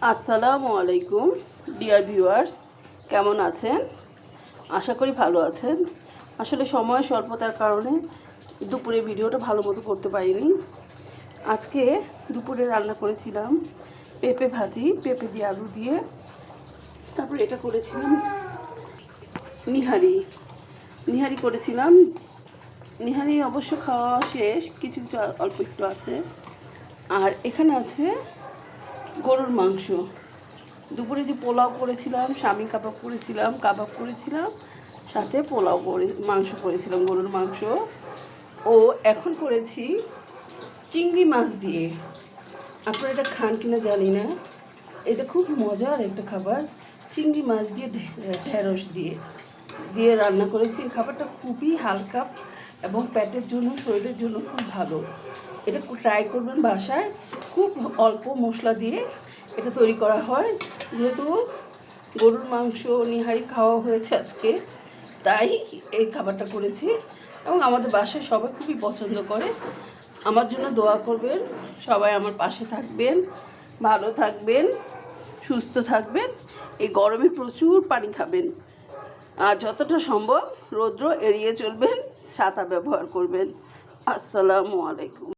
আসসালামু আলাইকুম dear viewers, কেমন আছেন? আশা করি ভালো আছেন। আসলে সময় স্বল্পতার কারণে দুপুরে ভিডিওটা ভালো মতো করতে পারিনি। আজকে দুপুরে রান্না করেছিলাম পেঁপে ভাজি, পেঁপে দিয়ে আলু দিয়ে। তারপরে এটা করেছিলাম নিহারি করেছিলাম। নিহারি অবশ্য খাওয়া শেষ, কিছু কিছু অল্প একটু আছে। আর এখানে আছে গরুর মাংস। দুপুরে যে পোলাও করেছিলাম, স্বামী কাবাব করেছিলাম, সাথে মাংস করেছিলাম, গরুর মাংস। ও এখন করেছি চিংড়ি মাছ দিয়ে। আপনারা এটা খান কিনা জানি না, এটা খুব মজার একটা খাবার। চিংড়ি মাছ দিয়ে ঢেঁড়স দিয়ে রান্না করেছি। খাবারটা খুবই হালকা এবং পেটের জন্য, শরীরের জন্য খুব ভালো। এটা ট্রাই করবেন বাসায়। খুব অল্প মশলা দিয়ে এটা তৈরি করা হয়। যেহেতু গরুর মাংস নিহারি খাওয়া হয়েছে আজকে, তাই এই খাবারটা করেছি এবং আমাদের বাসায় সবাই খুবই পছন্দ করে। আমার জন্য দোয়া করবেন, সবাই আমার পাশে থাকবেন, ভালো থাকবেন, সুস্থ থাকবেন। এই গরমে প্রচুর পানি খাবেন, আর যতটা সম্ভব রৌদ্র এড়িয়ে চলবেন, ছাতা ব্যবহার করবেন। আসসালামু আলাইকুম।